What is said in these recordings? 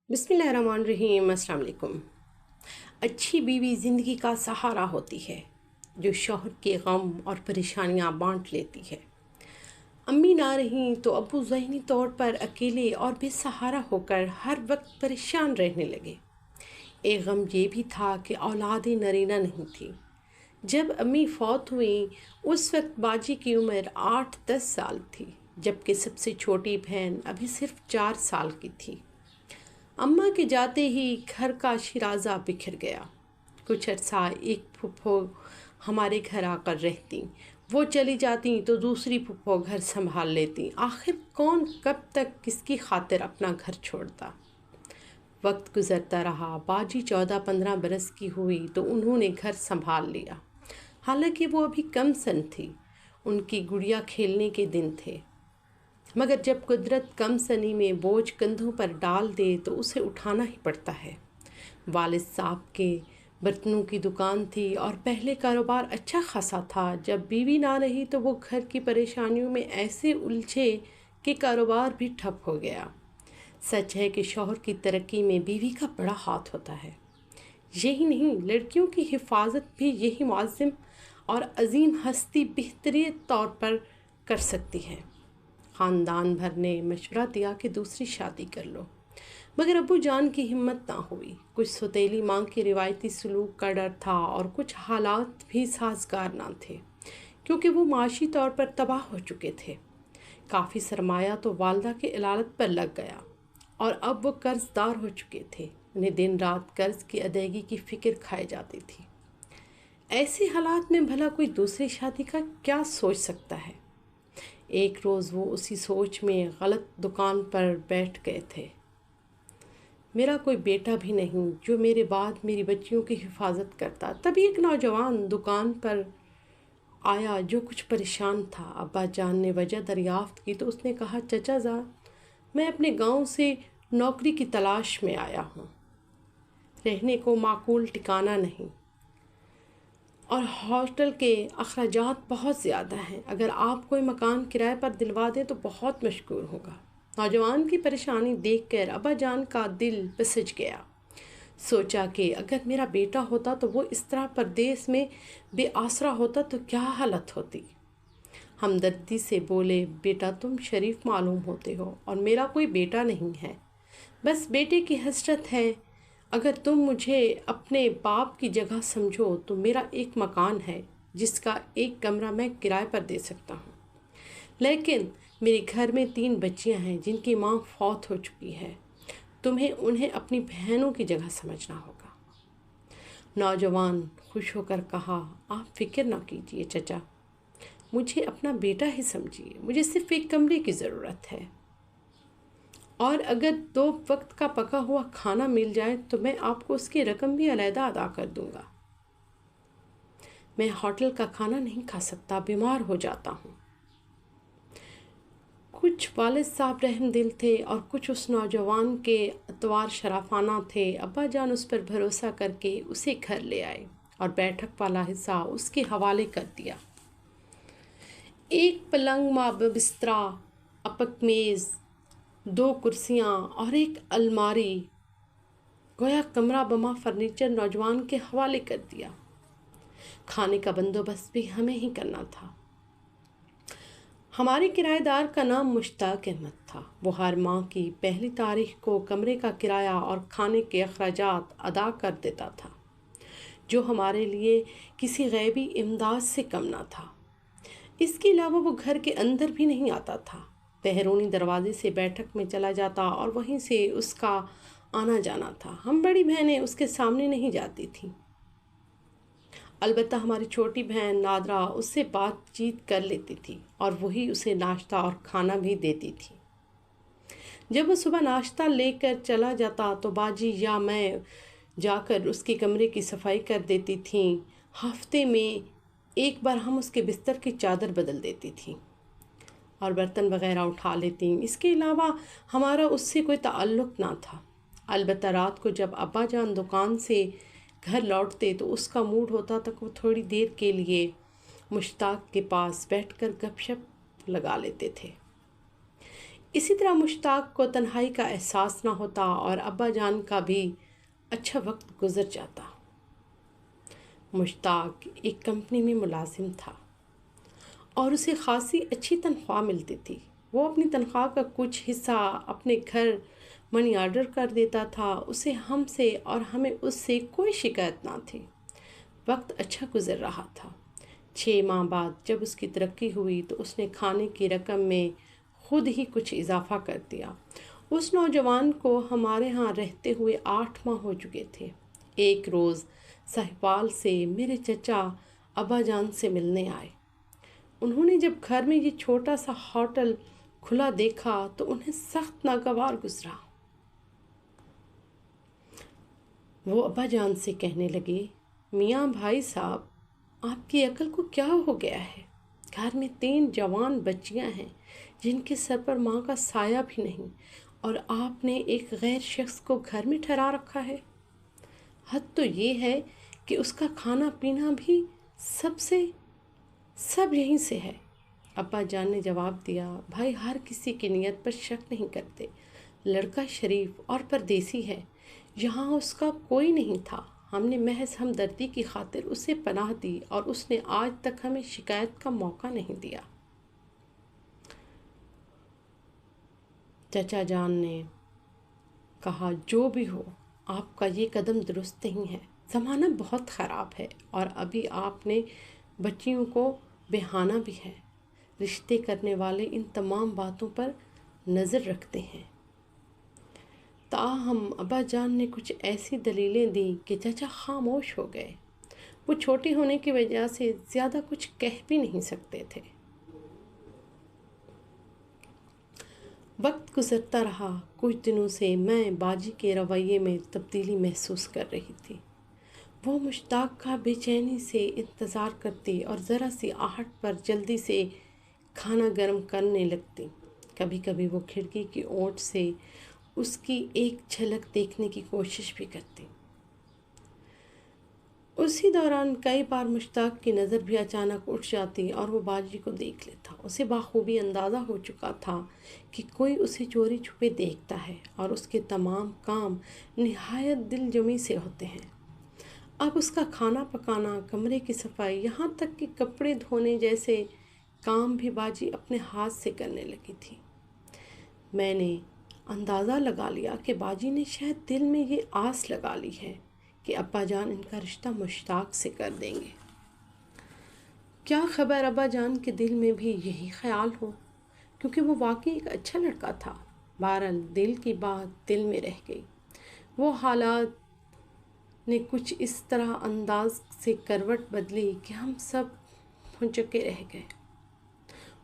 بسم اللہ الرحمن الرحیم۔ السلام علیکم۔ اچھی بیوی زندگی کا سہارا ہوتی ہے جو شوہر کے غم اور پریشانیاں بانٹ لیتی ہے۔ امی نہ رہیں تو ابو ذہنی طور پر اکیلے اور بے سہارا ہو کر ہر وقت پریشان رہنے لگے۔ ایک غم یہ بھی تھا کہ اولاد نرینہ نہیں تھی۔ جب امی فوت ہوئیں اس وقت باجی کی عمر 8-10 سال تھی، جبکہ سب سے چھوٹی بہن ابھی صرف 4 سال کی تھی۔ اماں کے جاتے ہی گھر کا شیرازہ بکھر گیا۔ کچھ عرصہ ایک پھپھو ہمارے گھر آ کر رہتی، وہ چلی جاتی تو دوسری پھپھو گھر سنبھال لیتی۔ آخر کون کب تک کس کی خاطر اپنا گھر چھوڑتا؟ وقت گزرتا رہا، باجی 14-15 برس کی ہوئی تو انہوں نے گھر سنبھال لیا۔ حالانکہ وہ ابھی کم سن تھی، ان کی گڑیا کھیلنے کے دن تھے، مگر جب قدرت کم سنی میں بوجھ کندھوں پر ڈال دے تو اسے اٹھانا ہی پڑتا ہے۔ والد صاحب کے برتنوں کی دکان تھی اور پہلے کاروبار اچھا خاصا تھا۔ جب بیوی نہ رہی تو وہ گھر کی پریشانیوں میں ایسے الجھے کہ کاروبار بھی ٹھپ ہو گیا۔ سچ ہے کہ شوہر کی ترقی میں بیوی کا بڑا ہاتھ ہوتا ہے۔ یہی نہیں، لڑکیوں کی حفاظت بھی یہی معظم اور عظیم ہستی بہترین طور پر کر سکتی ہے۔ خاندان بھر نے مشورہ دیا کہ دوسری شادی کر لو، مگر ابو جان کی ہمت نہ ہوئی۔ کچھ سوتیلی ماں کے روایتی سلوک کا ڈر تھا اور کچھ حالات بھی سازگار نہ تھے، کیونکہ وہ معاشی طور پر تباہ ہو چکے تھے۔ کافی سرمایہ تو والدہ کے علالت پر لگ گیا اور اب وہ قرض دار ہو چکے تھے۔ انہیں دن رات قرض کی ادائیگی کی فکر کھائی جاتی تھی۔ ایسے حالات میں بھلا کوئی دوسری شادی کا کیا سوچ سکتا ہے؟ ایک روز وہ اسی سوچ میں غلط دکان پر بیٹھ گئے تھے۔ میرا کوئی بیٹا بھی نہیں جو میرے بعد میری بچیوں کی حفاظت کرتا۔ تبھی ایک نوجوان دکان پر آیا جو کچھ پریشان تھا۔ ابا جان نے وجہ دریافت کی تو اس نے کہا، چچا جان، میں اپنے گاؤں سے نوکری کی تلاش میں آیا ہوں۔ رہنے کو معقول ٹھکانہ نہیں اور ہوٹل کے اخراجات بہت زیادہ ہیں۔ اگر آپ کوئی مکان کرائے پر دلوا دیں تو بہت مشکور ہوگا۔ نوجوان کی پریشانی دیکھ کر ابا جان کا دل پسج گیا۔ سوچا کہ اگر میرا بیٹا ہوتا تو وہ اس طرح پردیس میں بے آسرا ہوتا تو کیا حالت ہوتی۔ ہمدردی سے بولے، بیٹا تم شریف معلوم ہوتے ہو اور میرا کوئی بیٹا نہیں ہے، بس بیٹے کی حسرت ہے۔ اگر تم مجھے اپنے باپ کی جگہ سمجھو تو میرا ایک مکان ہے جس کا ایک کمرہ میں کرائے پر دے سکتا ہوں، لیکن میرے گھر میں 3 بچیاں ہیں جن کی ماں فوت ہو چکی ہے۔ تمہیں انہیں اپنی بہنوں کی جگہ سمجھنا ہوگا۔ نوجوان خوش ہو کر کہا، آپ فکر نہ کیجیے چچا، مجھے اپنا بیٹا ہی سمجھیے، مجھے صرف ایک کمرے کی ضرورت ہے، اور اگر 2 وقت کا پکا ہوا کھانا مل جائے تو میں آپ کو اس کی رقم بھی علیحدہ ادا کر دوں گا۔ میں ہوٹل کا کھانا نہیں کھا سکتا، بیمار ہو جاتا ہوں۔ کچھ والد صاحب رحم دل تھے اور کچھ اس نوجوان کے اطوار شرافانہ تھے۔ ابا جان اس پر بھروسہ کر کے اسے گھر لے آئے اور بیٹھک والا حصہ اس کے حوالے کر دیا۔ ایک پلنگ بسترا، اپک میز، 2 کرسیاں اور ایک الماری، گویا کمرہ بما فرنیچر نوجوان کے حوالے کر دیا۔ کھانے کا بندوبست بھی ہمیں ہی کرنا تھا۔ ہمارے کرایہ دار کا نام مشتاق احمد تھا۔ وہ ہر ماہ کی پہلی تاریخ کو کمرے کا کرایہ اور کھانے کے اخراجات ادا کر دیتا تھا، جو ہمارے لیے کسی غیبی امداد سے کم نہ تھا۔ اس کے علاوہ وہ گھر کے اندر بھی نہیں آتا تھا، بیرونی دروازے سے بیٹھک میں چلا جاتا اور وہیں سے اس کا آنا جانا تھا۔ ہم بڑی بہنیں اس کے سامنے نہیں جاتی تھیں، البتہ ہماری چھوٹی بہن نادرا اس سے بات چیت کر لیتی تھی اور وہی اسے ناشتہ اور کھانا بھی دیتی تھی۔ جب وہ صبح ناشتہ لے کر چلا جاتا تو باجی یا میں جا کر اس کے کمرے کی صفائی کر دیتی تھیں۔ ہفتے میں ایک بار ہم اس کے بستر کی چادر بدل دیتی تھیں اور برتن وغیرہ اٹھا لیتی۔ اس کے علاوہ ہمارا اس سے کوئی تعلق نہ تھا۔ البتہ رات کو جب ابا جان دکان سے گھر لوٹتے تو اس کا موڈ ہوتا تھا کہ وہ تھوڑی دیر کے لیے مشتاق کے پاس بیٹھ کر گپ شپ لگا لیتے تھے۔ اسی طرح مشتاق کو تنہائی کا احساس نہ ہوتا اور ابا جان کا بھی اچھا وقت گزر جاتا۔ مشتاق ایک کمپنی میں ملازم تھا اور اسے خاصی اچھی تنخواہ ملتی تھی۔ وہ اپنی تنخواہ کا کچھ حصہ اپنے گھر منی آرڈر کر دیتا تھا۔ اسے ہم سے اور ہمیں اس سے کوئی شکایت نہ تھی۔ وقت اچھا گزر رہا تھا۔ 6 ماہ بعد جب اس کی ترقی ہوئی تو اس نے کھانے کی رقم میں خود ہی کچھ اضافہ کر دیا۔ اس نوجوان کو ہمارے ہاں رہتے ہوئے 8 ماہ ہو چکے تھے۔ ایک روز ساہیوال سے میرے چچا ابا جان سے ملنے آئے۔ انہوں نے جب گھر میں یہ چھوٹا سا ہوٹل کھلا دیکھا تو انہیں سخت ناگوار گزرا۔ وہ ابا جان سے کہنے لگے، میاں بھائی صاحب، آپ کی عقل کو کیا ہو گیا ہے؟ گھر میں 3 جوان بچیاں ہیں جن کے سر پر ماں کا سایہ بھی نہیں، اور آپ نے ایک غیر شخص کو گھر میں ٹھہرا رکھا ہے۔ حد تو یہ ہے کہ اس کا کھانا پینا بھی سب یہیں سے ہے۔ ابا جان نے جواب دیا، بھائی ہر کسی کی نیت پر شک نہیں کرتے۔ لڑکا شریف اور پردیسی ہے، یہاں اس کا کوئی نہیں تھا۔ ہم نے محض ہمدردی کی خاطر اسے پناہ دی اور اس نے آج تک ہمیں شکایت کا موقع نہیں دیا۔ چچا جان نے کہا، جو بھی ہو، آپ کا یہ قدم درست نہیں ہے۔ زمانہ بہت خراب ہے اور ابھی آپ نے بچیوں کو بہانا بھی ہے۔ رشتے کرنے والے ان تمام باتوں پر نظر رکھتے ہیں۔ تاہم ابا جان نے کچھ ایسی دلیلیں دیں کہ چچا خاموش ہو گئے۔ وہ چھوٹے ہونے کی وجہ سے زیادہ کچھ کہہ بھی نہیں سکتے تھے۔ وقت گزرتا رہا۔ کچھ دنوں سے میں باجی کے رویے میں تبدیلی محسوس کر رہی تھی۔ وہ مشتاق کا بے چینی سے انتظار کرتی اور ذرا سی آہٹ پر جلدی سے کھانا گرم کرنے لگتی۔ کبھی کبھی وہ کھڑکی کی اوٹ سے اس کی ایک جھلک دیکھنے کی کوشش بھی کرتی۔ اسی دوران کئی بار مشتاق کی نظر بھی اچانک اٹھ جاتی اور وہ باجی کو دیکھ لیتا۔ اسے بخوبی اندازہ ہو چکا تھا کہ کوئی اسے چوری چھپے دیکھتا ہے اور اس کے تمام کام نہایت دل جمی سے ہوتے ہیں۔ اب اس کا کھانا پکانا، کمرے کی صفائی، یہاں تک کہ کپڑے دھونے جیسے کام بھی باجی اپنے ہاتھ سے کرنے لگی تھی۔ میں نے اندازہ لگا لیا کہ باجی نے شاید دل میں یہ آس لگا لی ہے کہ ابا جان ان کا رشتہ مشتاق سے کر دیں گے۔ کیا خبر ابا جان کے دل میں بھی یہی خیال ہو، کیونکہ وہ واقعی ایک اچھا لڑکا تھا۔ بہرحال دل کی بات دل میں رہ گئی۔ وہ حالات نے کچھ اس طرح انداز سے کروٹ بدلی کہ ہم سب بھنچکے رہ گئے۔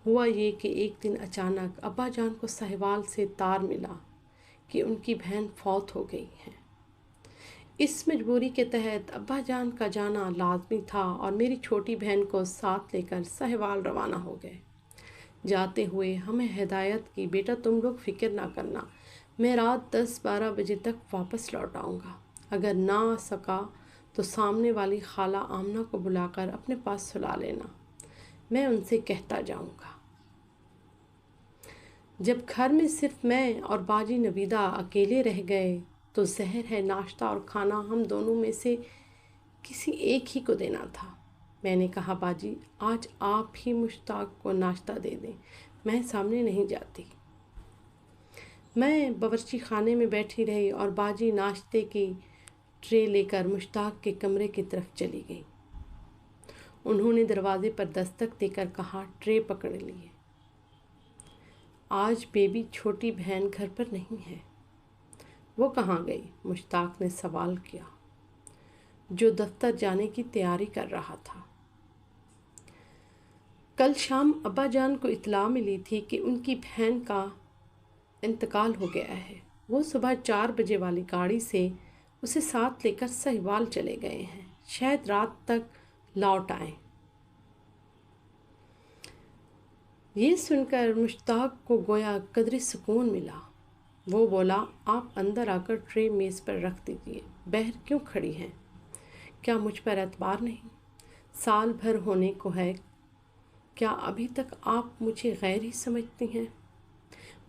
ہوا یہ کہ ایک دن اچانک ابا جان کو ساہیوال سے تار ملا کہ ان کی بہن فوت ہو گئی ہے۔ اس مجبوری کے تحت ابا جان کا جانا لازمی تھا اور میری چھوٹی بہن کو ساتھ لے کر ساہیوال روانہ ہو گئے۔ جاتے ہوئے ہمیں ہدایت کی، بیٹا تم لوگ فکر نہ کرنا، میں رات 10-12 بجے تک واپس لوٹ آؤں گا۔ اگر نہ آ سکا تو سامنے والی خالہ آمنہ کو بلا کر اپنے پاس سلا لینا، میں ان سے کہتا جاؤں گا۔ جب گھر میں صرف میں اور باجی نویدہ اکیلے رہ گئے تو ظاہر ہے ناشتہ اور کھانا ہم دونوں میں سے کسی ایک ہی کو دینا تھا۔ میں نے کہا، باجی آج آپ ہی مشتاق کو ناشتہ دے دیں، میں سامنے نہیں جاتی۔ میں باورچی خانے میں بیٹھی رہی اور باجی ناشتے کی ٹرے لے کر مشتاق کے کمرے کی طرف چلی گئی۔ انہوں نے دروازے پر دستک دے کر کہا، ٹرے پکڑ لیے۔ آج بیبی چھوٹی بہن گھر پر نہیں ہے۔ وہ کہاں گئی؟ مشتاق نے سوال کیا، جو دفتر جانے کی تیاری کر رہا تھا۔ کل شام ابا جان کو اطلاع ملی تھی کہ ان کی بہن کا انتقال ہو گیا ہے۔ وہ صبح 4 بجے والی گاڑی سے اسے ساتھ لے کر ساہیوال چلے گئے ہیں، شاید رات تک لوٹ آئیں۔ یہ سن کر مشتاق کو گویا قدرے سکون ملا۔ وہ بولا، آپ اندر آ کر ٹرے میز پر رکھ دیجیے، باہر کیوں کھڑی ہیں؟ کیا مجھ پر اعتبار نہیں؟ سال بھر ہونے کو ہے، کیا ابھی تک آپ مجھے غیر ہی سمجھتی ہیں؟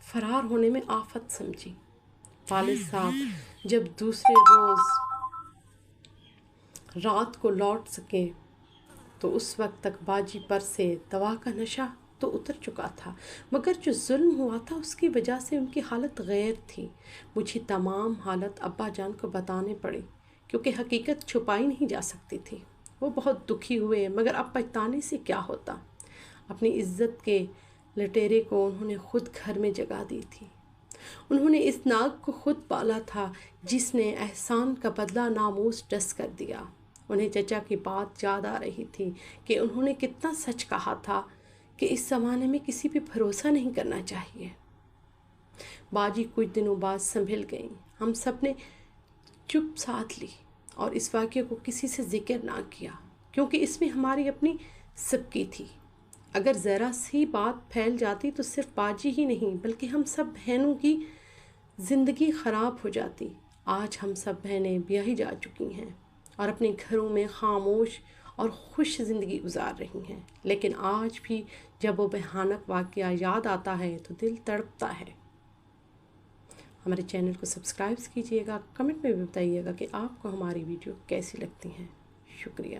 فرار ہونے میں آفت سمجھی۔ والد صاحب جب دوسرے روز رات کو لوٹ سکیں تو اس وقت تک باجی پر سے دوا کا نشہ تو اتر چکا تھا، مگر جو ظلم ہوا تھا اس کی وجہ سے ان کی حالت غیر تھی۔ مجھے تمام حالت ابا جان کو بتانے پڑی کیونکہ حقیقت چھپائی نہیں جا سکتی تھی۔ وہ بہت دکھی ہوئے، مگر اب پچھتانے سے کیا ہوتا۔ اپنی عزت کے لٹیرے کو انہوں نے خود گھر میں جگا دی تھی۔ انہوں نے اس ناگ کو خود پالا تھا جس نے احسان کا بدلہ ناموس ڈس کر دیا۔ انہیں چچا کی بات یاد آ رہی تھی کہ انہوں نے کتنا سچ کہا تھا کہ اس زمانے میں کسی پہ بھروسہ نہیں کرنا چاہیے۔ باجی کچھ دنوں بعد سنبھل گئیں۔ ہم سب نے چپ ساتھ لی اور اس واقعے کو کسی سے ذکر نہ کیا کیونکہ اس میں ہماری اپنی سب کی تھی۔ اگر ذرا سی بات پھیل جاتی تو صرف باجی ہی نہیں بلکہ ہم سب بہنوں کی زندگی خراب ہو جاتی۔ آج ہم سب بہنیں بیاہی جا چکی ہیں اور اپنے گھروں میں خاموش اور خوش زندگی گزار رہی ہیں، لیکن آج بھی جب وہ بھیانک واقعہ یاد آتا ہے تو دل تڑپتا ہے۔ ہمارے چینل کو سبسکرائب کیجیے گا، کمنٹ میں بھی بتائیے گا کہ آپ کو ہماری ویڈیو کیسی لگتی ہیں۔ شکریہ۔